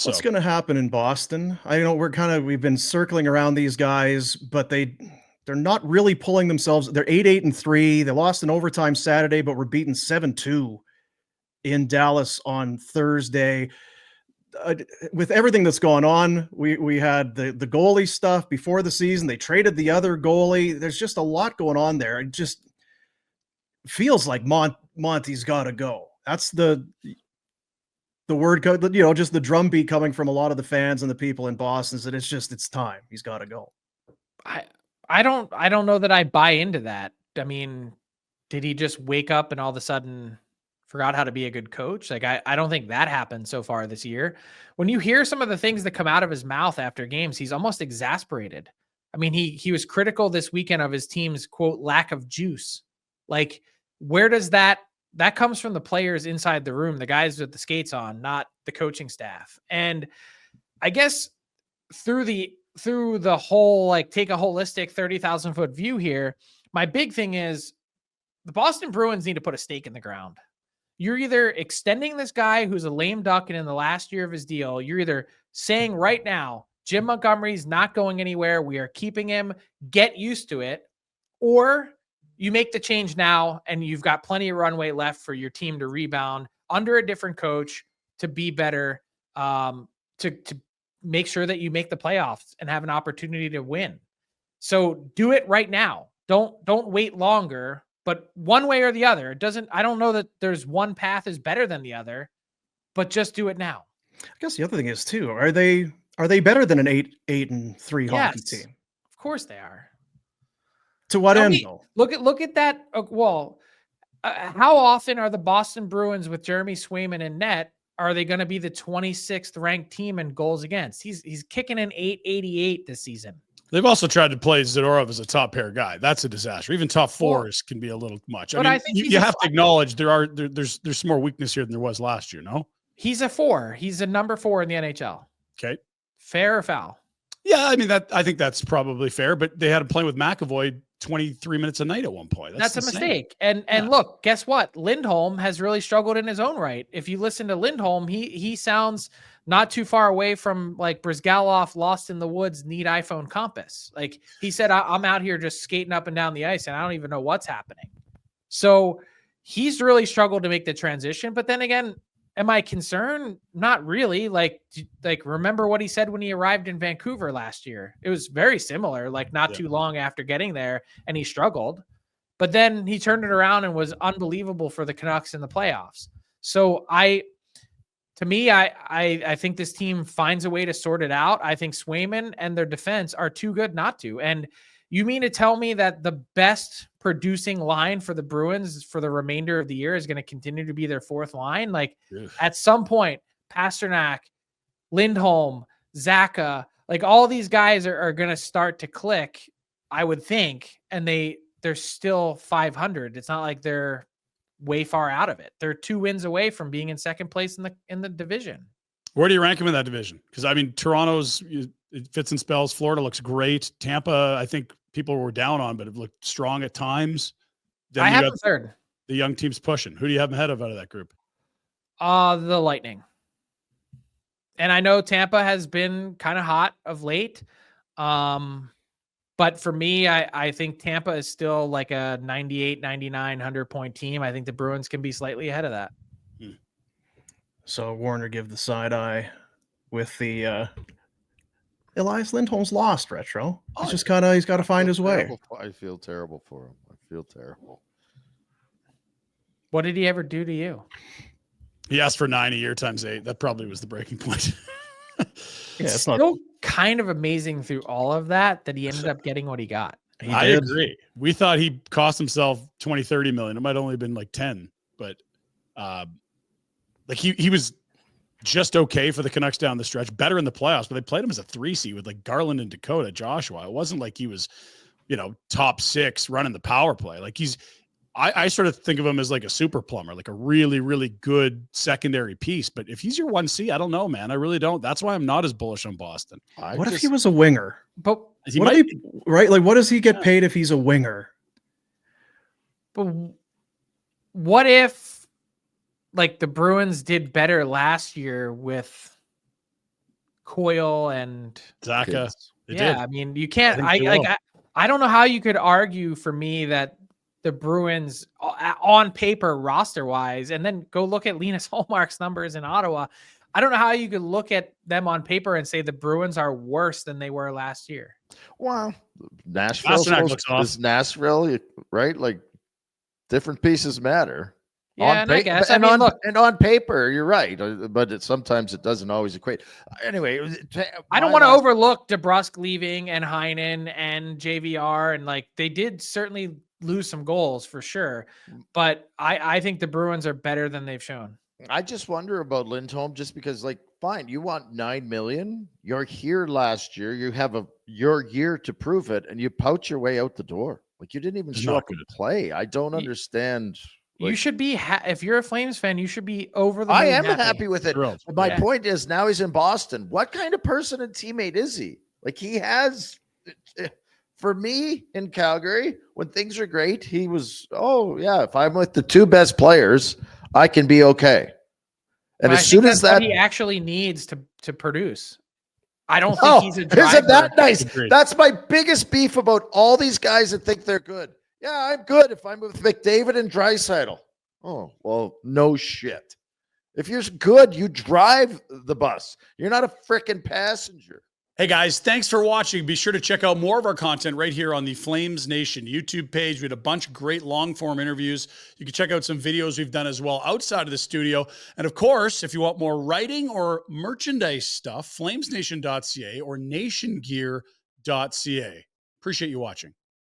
So what's going to happen in Boston? I know we've been circling around these guys, but they're not really pulling themselves. They're 8-3. They lost in overtime Saturday, but were beaten 7-2 in Dallas on Thursday. With everything that's gone on, we had the goalie stuff before the season. They traded the other goalie. There's just a lot going on there. It just feels like Monty's got to go. That's the word, just the drumbeat coming from a lot of the fans and the people in Boston is that it's time. He's got to go. I don't know that I buy into that. I mean, did he just wake up and all of a sudden forgot how to be a good coach? Like, I don't think that happened so far this year. When you hear some of the things that come out of his mouth after games, he's almost exasperated. I mean, he was critical this weekend of his team's, quote, lack of juice. Like, where does that comes from? The players inside the room, the guys with the skates on, not the coaching staff. And I guess through the whole, like, take a holistic 30,000 foot view here, my big thing is the Boston Bruins need to put a stake in the ground. You're either extending this guy who's a lame duck and in the last year of his deal, you're either saying right now, Jim Montgomery's not going anywhere, we are keeping him, get used to it, or you make the change now and you've got plenty of runway left for your team to rebound under a different coach to be better, to make sure that you make the playoffs and have an opportunity to win. So do it right now. Don't wait longer. But one way or the other, I don't know that there's one path is better than the other, but just do it now. I guess the other thing is too, are they better than an 8-3 hockey team? Of course they are. To what end though? Look at that. How often are the Boston Bruins with Jeremy Swayman in net? Are they going to be the 26th ranked team in goals against? He's kicking in 888 this season. They've also tried to play Zadorov as a top pair guy. That's a disaster. Even top fours can be a little much. But I think you have to acknowledge there's some more weakness here than there was last year. No, he's a 4. He's a number 4 in the NHL. Okay, fair or foul? Yeah, I think that's probably fair. But they had him playing with McAvoy 23 minutes a night at one point. That's a mistake. And look, guess what? Lindholm has really struggled in his own right. If you listen to Lindholm, he sounds not too far away from like Brizgalov lost in the woods, need iPhone compass. Like he said, I'm out here just skating up and down the ice and I don't even know what's happening. So he's really struggled to make the transition. But then again, am I concerned? Not really. Like remember what he said when he arrived in Vancouver last year? It was very similar, like not too long after getting there, and he struggled. But then he turned it around and was unbelievable for the Canucks in the playoffs. So I think this team finds a way to sort it out. I think Swayman and their defense are too good not to. And you mean to tell me that the best producing line for the Bruins for the remainder of the year is going to continue to be their fourth line? Like at some point, Pasternak, Lindholm, Zaka, like all these guys are going to start to click, I would think. And they're still 500. It's not like they're way far out of it. They're 2 wins away from being in second place in the division. Where do you rank them in that division? Because I mean, Toronto's, it fits in spells. Florida looks great. Tampa, I think people were down on, but it looked strong at times. Then I have them third. The young team's pushing. Who do you have ahead of out of that group? The Lightning. And I know Tampa has been kind of hot of late. But for me, I think Tampa is still like a 98, 99, 100-point team. I think the Bruins can be slightly ahead of that. So Warner give the side eye with the Elias Lindholm's lost retro. He's got to find his way. I feel terrible for him. I feel terrible. What did he ever do to you? He asked for 9 a year times 8. That probably was the breaking point. It's still kind of amazing through all of that he ended up getting what he got. I agree. We thought he cost himself 20, 30 million. It might only have been like 10, but like he was just okay for the Canucks down the stretch, better in the playoffs, but they played him as a 3C with like Garland and Dakota, Joshua. It wasn't like he was, top 6 running the power play. Like I sort of think of him as like a super plumber, like a really, really good secondary piece. But if he's your 1C, I don't know, man. I really don't. That's why I'm not as bullish on Boston. What if he was a winger? But right? Like, what does he get paid if he's a winger? But what if, like, the Bruins did better last year with Coyle and Zaka. Kids. They yeah, did. I mean, you can't. think I they like. will. I don't know how you could argue for me that the Bruins, on paper, roster wise, and then go look at Linus Hallmark's numbers in Ottawa. I don't know how you could look at them on paper and say the Bruins are worse than they were last year. Well, Nashville Pasternak looks off. is Nashville, right? Like different pieces matter. Yeah, and I guess and I mean, look, on paper, you're right, but sometimes it doesn't always equate. Anyway, I don't want to overlook DeBrusk leaving and Heinen and JVR, and like they did certainly lose some goals for sure, but I think the Bruins are better than they've shown. I just wonder about Lindholm, just because, like, fine, you want $9 million. You're here last year. You have your year to prove it, and you pout your way out the door. Like, you didn't even show up and play. I don't understand. You should be if you're a Flames fan, you should be over the moon I am happy. happy with it. Thrilled. But my point is, now he's in Boston. What kind of person and teammate is he? Like, he has, for me in Calgary, when things are great, he was, oh yeah, if I'm with the two best players, I can be okay. And But as soon as that, what he actually needs to produce. I don't think he's a driver. isn't that nice? Agreed. That's my biggest beef about all these guys that think they're good. Yeah, I'm good if I'm with McDavid and Draisaitl. Oh, well, no shit. If you're good, you drive the bus. You're not a freaking passenger. Hey guys, thanks for watching. Be sure to check out more of our content right here on the Flames Nation YouTube page. We had a bunch of great long form interviews. You can check out some videos we've done as well outside of the studio. And of course, if you want more writing or merchandise stuff, flamesnation.ca or nationgear.ca. Appreciate you watching.